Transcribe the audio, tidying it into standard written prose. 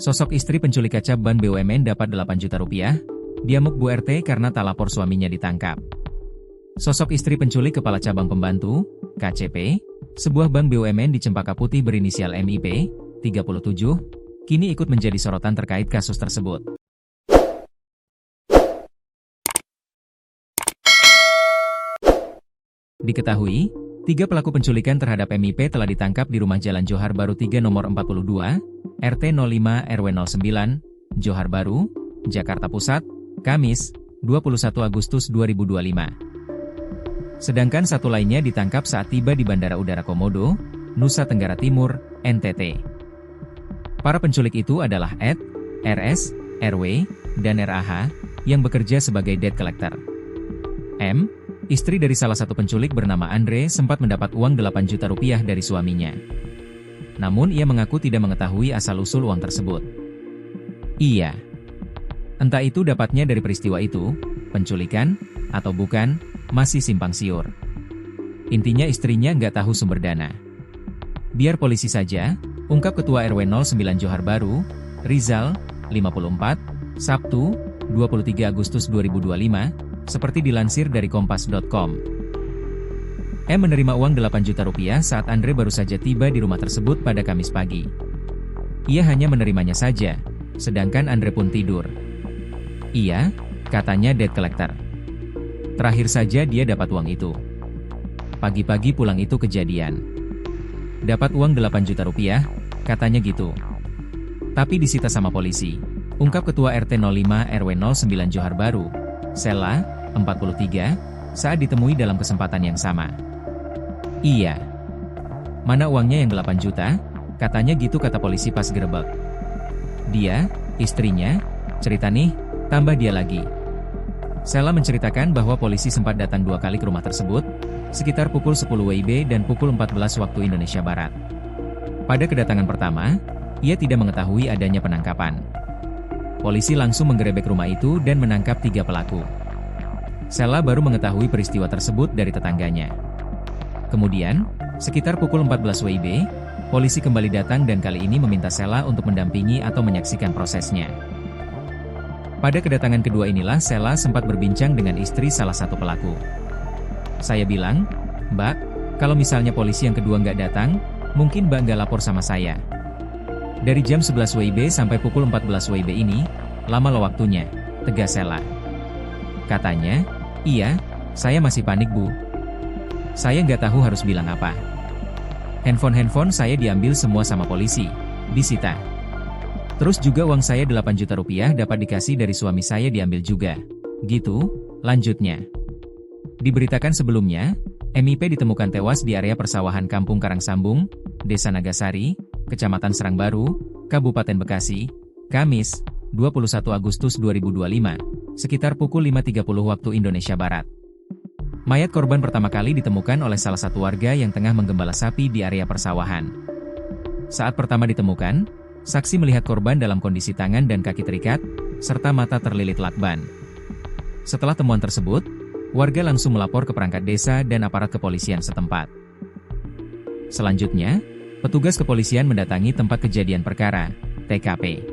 Sosok istri penculik kaca ban BUMN dapat 8 juta rupiah, diamuk Bu RT karena tak lapor suaminya ditangkap. Sosok istri penculik kepala cabang pembantu, KCP, sebuah bank BUMN di Cempaka Putih berinisial MIP, 37, kini ikut menjadi sorotan terkait kasus tersebut. Diketahui, 3 pelaku penculikan terhadap MIP telah ditangkap di rumah Jalan Johar Baru 3 nomor 42, RT 05 RW 09, Johar Baru, Jakarta Pusat, Kamis, 21 Agustus 2025. Sedangkan satu lainnya ditangkap saat tiba di Bandara Udara Komodo, Nusa Tenggara Timur, NTT. Para penculik itu adalah Ed, RS, RW, dan RAH, yang bekerja sebagai debt collector. M, istri dari salah satu penculik bernama Andre sempat mendapat uang 8 juta rupiah dari suaminya. Namun ia mengaku tidak mengetahui asal-usul uang tersebut. Iya. Entah itu dapatnya dari peristiwa itu, penculikan, atau bukan, masih simpang siur. Intinya istrinya nggak tahu sumber dana. Biar polisi saja, ungkap Ketua RW 09 Johar Baru, Rizal, 54, Sabtu, 23 Agustus 2025, seperti dilansir dari kompas.com. M menerima uang 8 juta rupiah saat Andre baru saja tiba di rumah tersebut pada Kamis pagi. Ia hanya menerimanya saja, sedangkan Andre pun tidur. Iya, katanya debt collector. Terakhir saja dia dapat uang itu. Pagi-pagi pulang itu kejadian. Dapat uang 8 juta rupiah, katanya gitu. Tapi disita sama polisi, ungkap Ketua RT 05 RW 09 Johar Baru, Sela, 43, saat ditemui dalam kesempatan yang sama. Iya. Mana uangnya yang 8 juta? Katanya gitu kata polisi pas gerebek. Dia, istrinya, cerita nih, tambah dia lagi. Sela menceritakan bahwa polisi sempat datang 2 kali ke rumah tersebut, sekitar pukul 10 WIB dan pukul 14 waktu Indonesia Barat. Pada kedatangan pertama, ia tidak mengetahui adanya penangkapan. Polisi langsung menggerebek rumah itu dan menangkap 3 pelaku. Sela baru mengetahui peristiwa tersebut dari tetangganya. Kemudian, sekitar pukul 14 WIB, polisi kembali datang dan kali ini meminta Sela untuk mendampingi atau menyaksikan prosesnya. Pada kedatangan kedua inilah Sela sempat berbincang dengan istri salah satu pelaku. Saya bilang, Mbak, kalau misalnya polisi yang kedua nggak datang, mungkin Mbak nggak lapor sama saya. Dari jam 11 WIB sampai pukul 14 WIB ini, lama loh waktunya, tegas Sela. Katanya, iya, saya masih panik Bu. Saya nggak tahu harus bilang apa. Handphone saya diambil semua sama polisi, disita. Terus juga uang saya 8 juta rupiah dapat dikasih dari suami saya diambil juga. Gitu, lanjutnya. Diberitakan sebelumnya, MIP ditemukan tewas di area persawahan Kampung Karangsambung, Desa Nagasari, Kecamatan Serang Baru, Kabupaten Bekasi, Kamis, 21 Agustus 2025, sekitar pukul 5.30 waktu Indonesia Barat. Mayat korban pertama kali ditemukan oleh salah satu warga yang tengah menggembala sapi di area persawahan. Saat pertama ditemukan, saksi melihat korban dalam kondisi tangan dan kaki terikat, serta mata terlilit lakban. Setelah temuan tersebut, warga langsung melapor ke perangkat desa dan aparat kepolisian setempat. Selanjutnya, petugas kepolisian mendatangi tempat kejadian perkara, TKP.